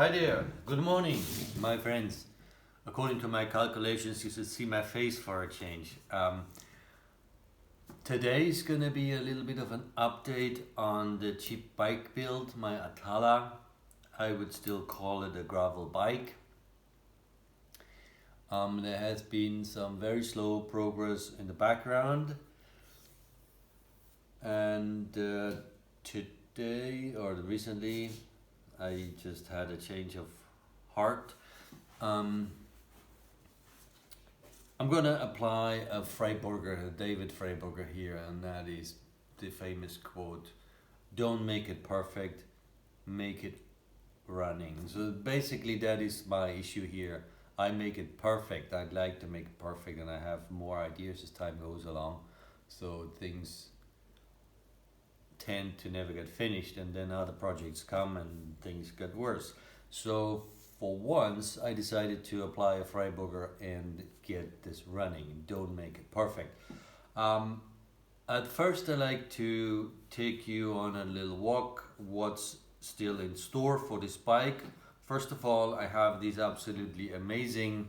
Hi there, good morning, my friends. According to my calculations, you should see my face for a change. Today is gonna be a little bit of an update on the cheap bike build, my Atala. I would still call it a gravel bike. There has been some very slow progress in the background, and today or recently I just had a change of heart. Um, I'm gonna apply a Freiburger, a David Freiburger here, and that is the famous quote: "Don't make it perfect, make it running." So basically, that is my issue here. I make it perfect. I'd like to make it perfect, and I have more ideas as time goes along. So things tend to never get finished, and then other projects come and things get worse. So for once I decided to apply a Freiburger and get this running. Don't make it perfect. um, at first I like to take you on a little walk what's still in store for this bike. First of all, I have these absolutely amazingly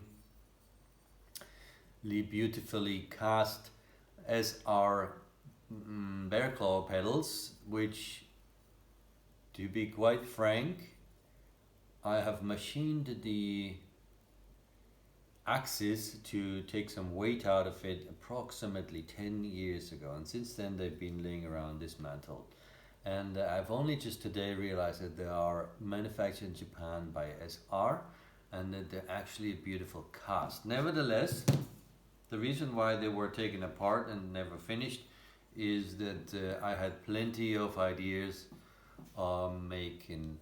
beautifully cast SR bear claw pedals, which, to be quite frank, I have machined the axis to take some weight out of it approximately 10 years ago, and since then they've been laying around dismantled. And I've only just today realized that they are manufactured in Japan by SR and that they're actually a beautiful cast. Nevertheless, the reason why they were taken apart and never finished is that I had plenty of ideas on making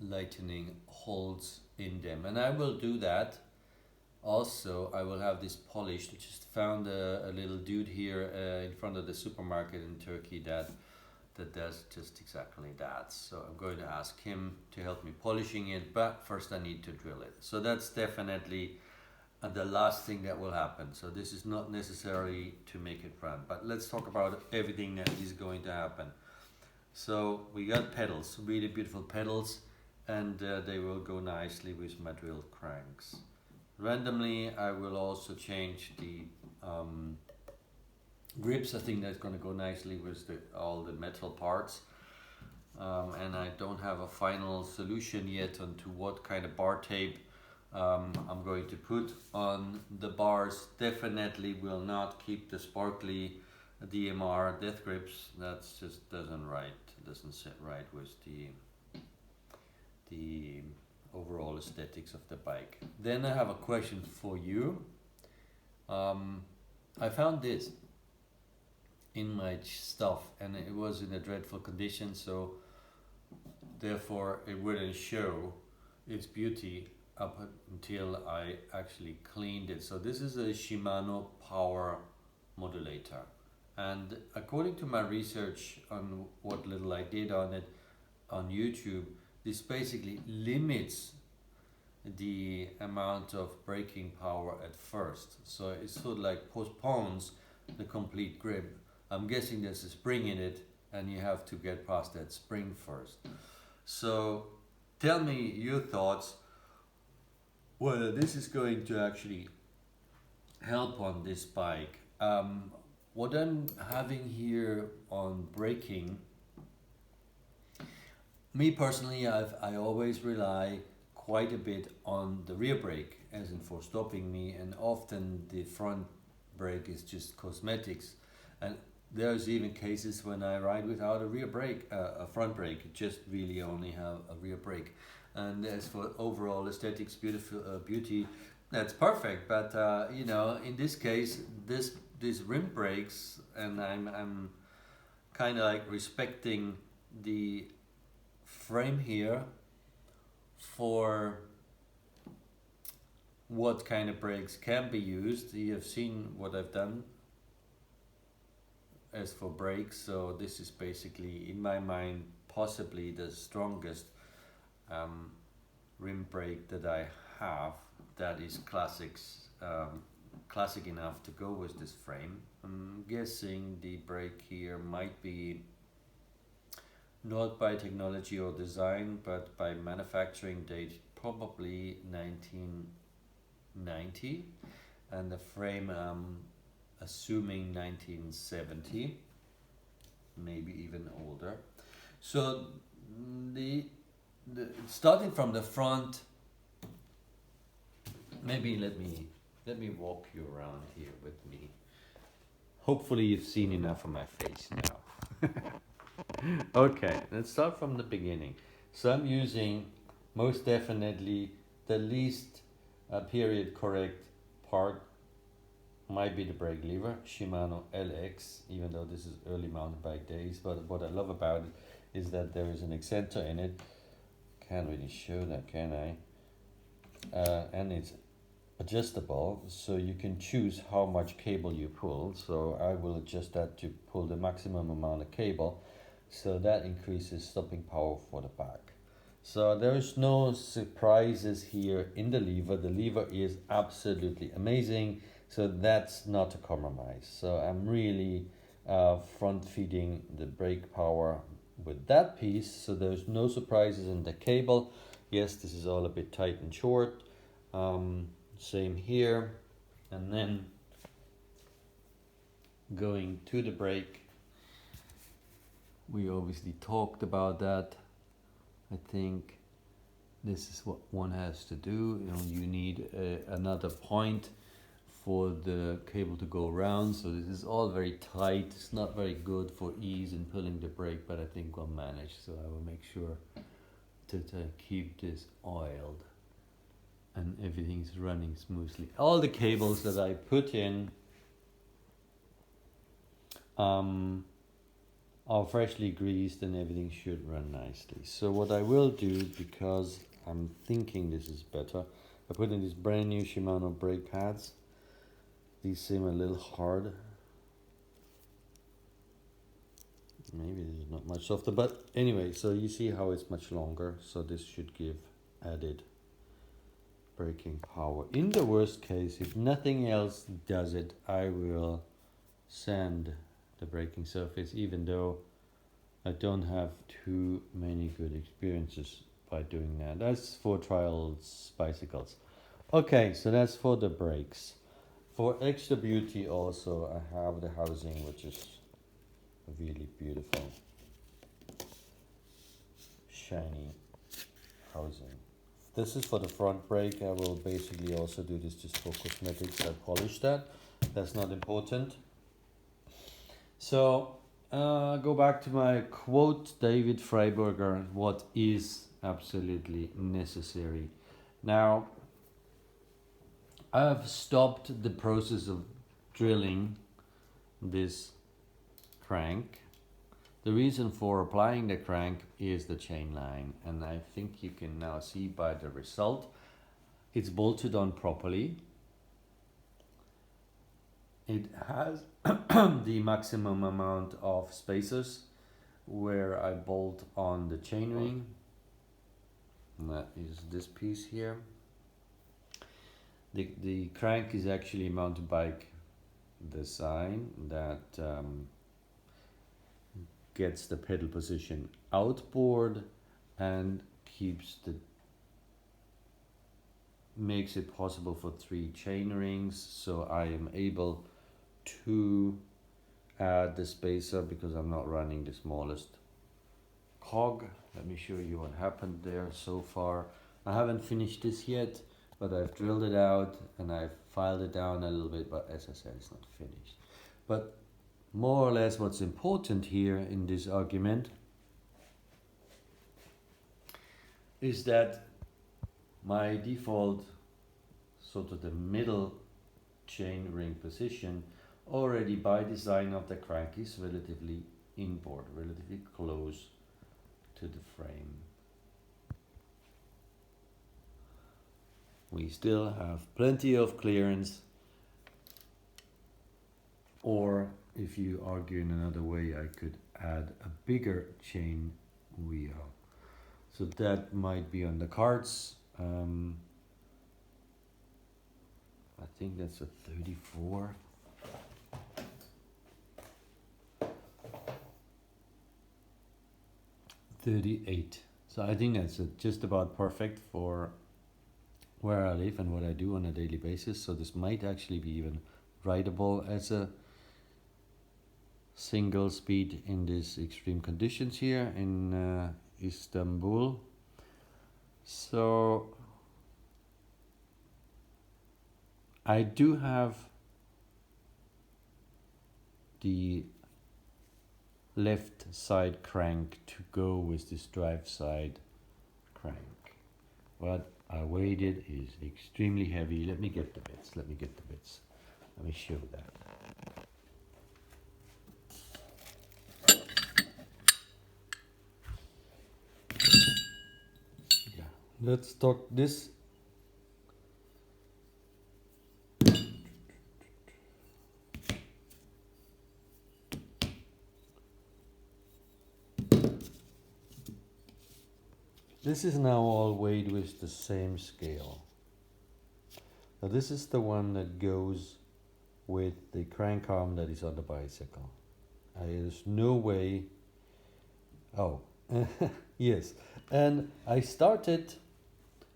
lightning holes in them, and I will do that. Also, I will have this polished. I just found a little dude here in front of the supermarket in Turkey that does just exactly that. So I'm going to ask him to help me polishing it, but first I need to drill it. So that's definitely the last thing that will happen. So this is not necessarily to make it run, but let's talk about everything that is going to happen. So we got pedals, really beautiful pedals, and they will go nicely with my drill cranks. Randomly, I will also change the grips. I think that's going to go nicely with all the metal parts. And I don't have a final solution yet onto what kind of bar tape I'm going to put on the bars. Definitely will not keep the sparkly DMR death grips. That just doesn't sit right with the overall aesthetics of the bike. Then I have a question for you. I found this in my stuff and it was in a dreadful condition, so therefore it wouldn't show its beauty up until I actually cleaned it. So this is a Shimano power modulator, and according to my research on what little I did on it on YouTube, this basically limits the amount of braking power at first. So it sort of like postpones the complete grip. I'm guessing there's a spring in it and you have to get past that spring first. So tell me your thoughts whether this is going to actually help on this bike. What I'm having here on braking, me personally, I always rely quite a bit on the rear brake, as in for stopping me, and often the front brake is just cosmetics. And there's even cases when I ride without a rear brake, a front brake, just really only have a rear brake. And as for overall aesthetics, beauty, that's perfect. But in this case, these rim brakes, and I'm kind of like respecting the frame here for what kind of brakes can be used. You have seen what I've done as for brakes, so this is basically, in my mind, possibly the strongest rim brake that I have that is classic enough to go with this frame. I'm guessing the brake here might be not by technology or design, but by manufacturing date, probably 1990, and the frame assuming 1970, maybe even older. So the starting from the front, maybe let me walk you around here with me. Hopefully you've seen enough of my face now. Okay, let's start from the beginning. So I'm using most definitely the least period correct part might be the brake lever, Shimano LX, even though this is early mountain bike days. But what I love about it is that there is an extender in it. Can't really show that, can I? And it's adjustable, so you can choose how much cable you pull. So I will adjust that to pull the maximum amount of cable, so that increases stopping power for the back. So there is no surprises here in the lever. The lever is absolutely amazing, so that's not a compromise. So I'm really front feeding the brake power with that piece, so there's no surprises in the cable. Yes, this is all a bit tight and short. Same here. And then going to the brake, we obviously talked about that. I think this is what one has to do. You need another point for the cable to go around. So this is all very tight. It's not very good for ease in pulling the brake, but I think we'll manage. So I will make sure to keep this oiled and everything's running smoothly. All the cables that I put in are freshly greased and everything should run nicely. So what I will do, because I'm thinking this is better, I put in these brand new Shimano brake pads. These seem a little hard. Maybe this is not much softer, but anyway, so you see how it's much longer. So this should give added braking power. In the worst case, if nothing else does it, I will sand the braking surface, even though I don't have too many good experiences by doing that. That's for trials bicycles. Okay, so that's for the brakes. For extra beauty also, I have the housing, which is really beautiful, shiny housing. This is for the front brake. I will basically also do this just for cosmetics. I polish that. That's not important. So go back to my quote, David Freiberger, what is absolutely necessary. Now, I've stopped the process of drilling this crank. The reason for applying the crank is the chain line, and I think you can now see by the result, it's bolted on properly. It has the maximum amount of spacers where I bolt on the chainring, and that is this piece here. The crank is actually mountain bike design that gets the pedal position outboard and makes it possible for 3 chain rings, so I am able to add the spacer because I'm not running the smallest cog. Let me show you what happened there so far. I haven't finished this yet, but I've drilled it out and I've filed it down a little bit, but as I said, it's not finished. But more or less what's important here in this argument is that my default, sort of the middle chain ring position, already by design of the crank is relatively inboard, relatively close to the frame. We still have plenty of clearance, or if you argue in another way, I could add a bigger chain wheel. So that might be on the cards. I think that's a 34. 38. So I think that's just about perfect for where I live and what I do on a daily basis. So this might actually be even rideable as a single speed in these extreme conditions here in Istanbul. So I do have the left side crank to go with this drive side crank. What I weighted is extremely heavy. Let me get the bits. Let me show that. Yeah. Let's talk this. This is now all weighed with the same scale. Now this is the one that goes with the crank arm that is on the bicycle. There's no way. Oh, yes. And I started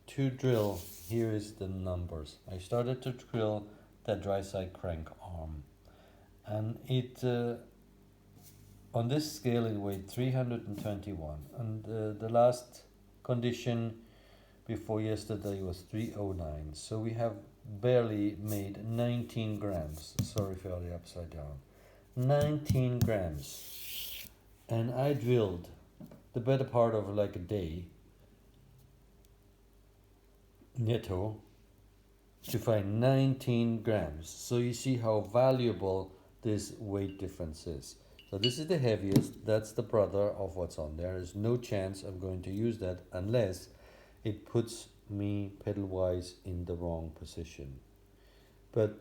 to drill. Here is the numbers. I started to drill that dry side crank arm, and it on this scale it weighed 321, and the last condition before yesterday was 309. So we have barely made 19 grams. Sorry for the upside down. 19 grams. And I drilled the better part of like a day netto to find 19 grams. So you see how valuable this weight difference is. So this is the heaviest. That's the brother of what's on there. There's no chance I'm going to use that unless it puts me pedal-wise in the wrong position. But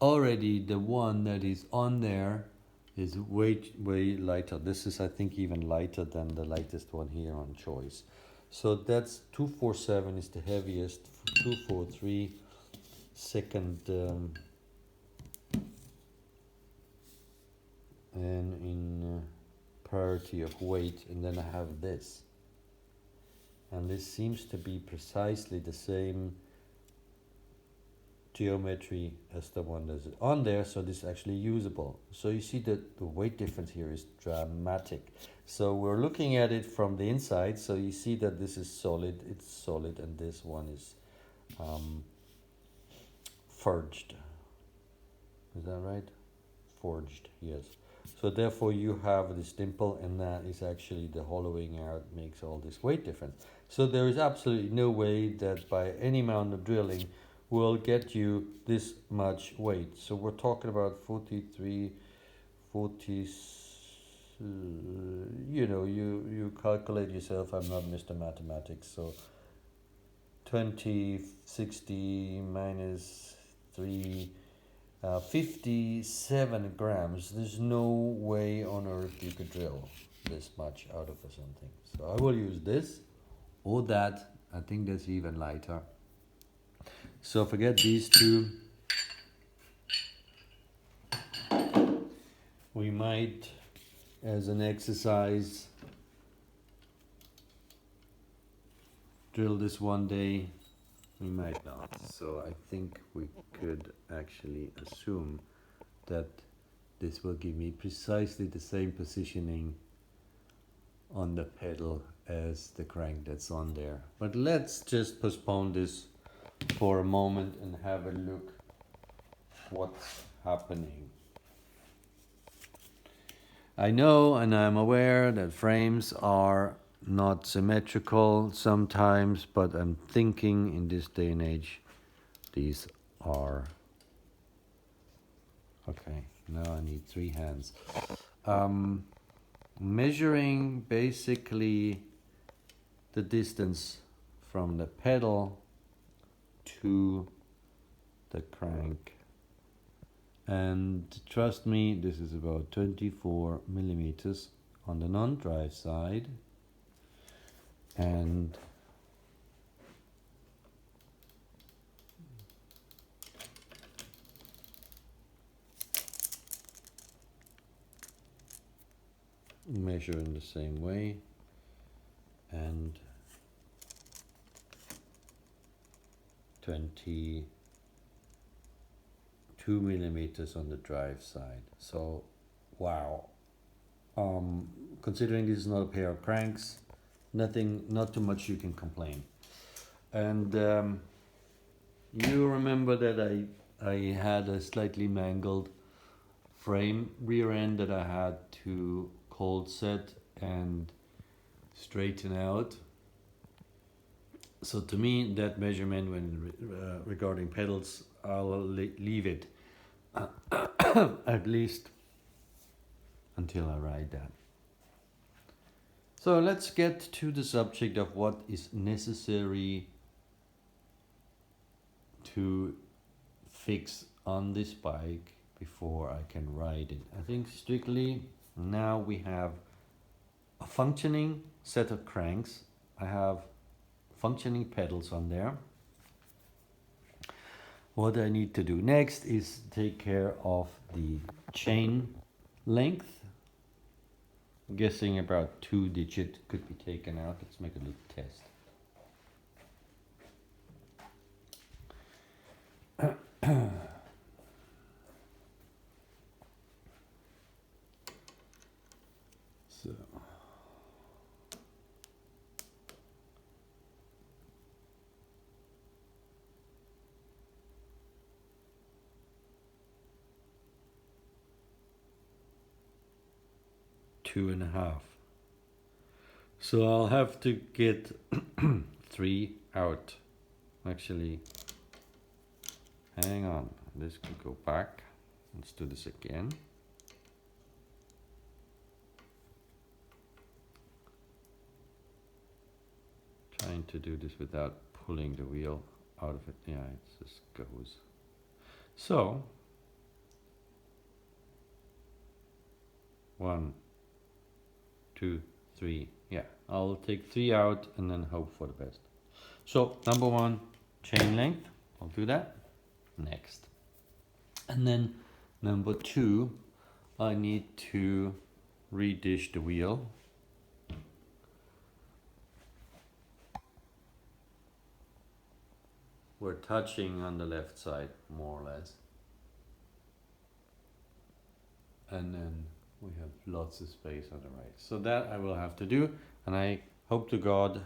already the one that is on there is way lighter. This is, I think, even lighter than the lightest one here on choice. So that's 247 is the heaviest, 243 second, and in parity of weight, and then I have this. And this seems to be precisely the same geometry as the one that's on there, so this is actually usable. So you see that the weight difference here is dramatic. So we're looking at it from the inside, so you see that this is solid, it's solid, and this one is forged. Is that right? Forged, yes. So therefore you have this dimple, and that is actually the hollowing out makes all this weight difference. So there is absolutely no way that by any amount of drilling will get you this much weight. So we're talking about 43, 40, you know, you calculate yourself, I'm not Mr. Mathematics, so 20, 60 minus 3, 57 grams. There's no way on earth you could drill this much out of something. So I will use this or that. I think that's even lighter. So forget these two. We might, as an exercise, drill this one day. We might not. So I think we could actually assume that this will give me precisely the same positioning on the pedal as the crank that's on there. But let's just postpone this for a moment and have a look what's happening. I know and I'm aware that frames are not symmetrical sometimes, but I'm thinking in this day and age these are. Okay, now I need 3 hands. Measuring basically the distance from the pedal to the crank, and trust me, this is about 24 millimeters on the non-drive side, and measure in the same way. and 22 millimeters on the drive side. So, wow. Considering this is not a pair of cranks, not too much you can complain. And you remember that I had a slightly mangled frame rear end that I had to cold set and straighten out. So to me, that measurement when regarding pedals, I'll leave it at least until I ride that. So let's get to the subject of what is necessary to fix on this bike before I can ride it. I think strictly now we have a functioning set of cranks. I have functioning pedals on there. What I need to do next is take care of the chain length. I'm guessing about 2 digits could be taken out. Let's make a little test. So 2.5. So I'll have to get 3 out. Actually, hang on. This can go back. Let's do this again. Trying to do this without pulling the wheel out of it. Yeah, it just goes. So 1, 2, 3. Yeah, I'll take 3 out and then hope for the best. So number 1, chain length. I'll do that next. And then number 2, I need to redish the wheel. We're touching on the left side more or less. And then we have lots of space on the right. So that I will have to do, and I hope to God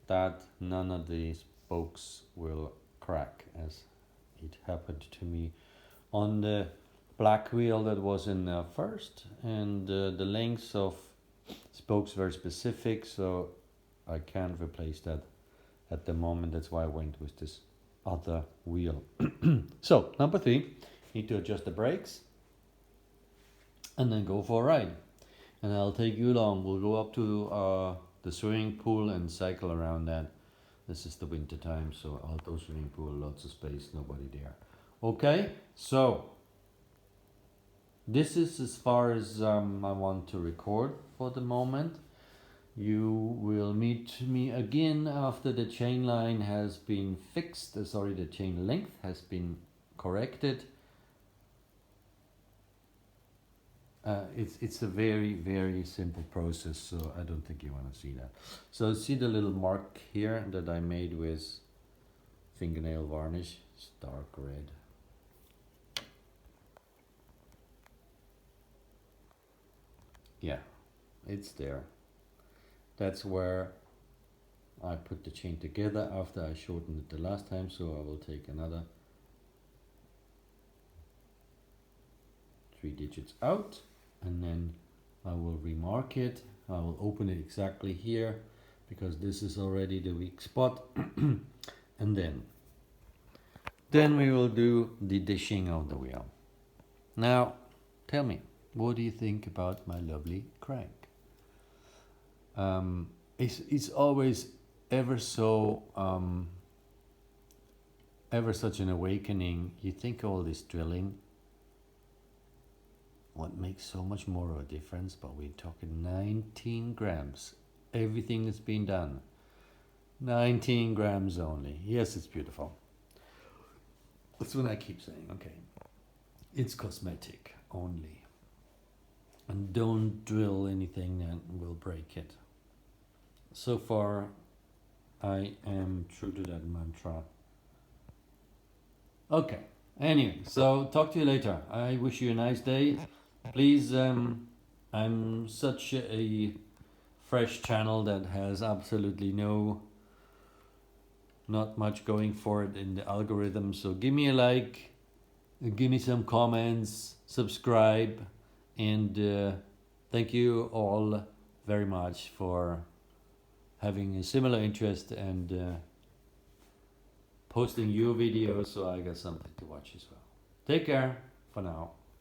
that none of these spokes will crack as it happened to me on the black wheel that was in first, and the lengths of spokes very specific, so I can't replace that at the moment. That's why I went with this other wheel. So number 3, need to adjust the brakes and then go for a ride. And I'll take you along. We'll go up to the swimming pool and cycle around that. This is the winter time, so outdoor swimming pool, lots of space, nobody there. Okay, so this is as far as I want to record for the moment. You will meet me again after the chain line has been fixed. The chain length has been corrected. It's a very, very simple process, so I don't think you want to see that. So see the little mark here that I made with fingernail varnish? It's dark red. Yeah, it's there. That's where I put the chain together after I shortened it the last time, so I will take another 3 digits out, and then I will remark it. I will open it exactly here because this is already the weak spot. And then we will do the dishing of the wheel. Now tell me, what do you think about my lovely crank? It's always ever such an awakening. You think all this drilling, what makes so much more of a difference, but we're talking 19 grams. Everything that's been done, 19 grams only. Yes, it's beautiful. That's what I keep saying. Okay, it's cosmetic only, and don't drill anything that will break it. so far I am true to that mantra. Okay. Anyway, so talk to you later. I wish you a nice day. Please, I'm such a fresh channel that has absolutely not much going for it in the algorithm. So give me a like, give me some comments, subscribe, and thank you all very much for having a similar interest and posting your videos, so I got something to watch as well. Take care for now.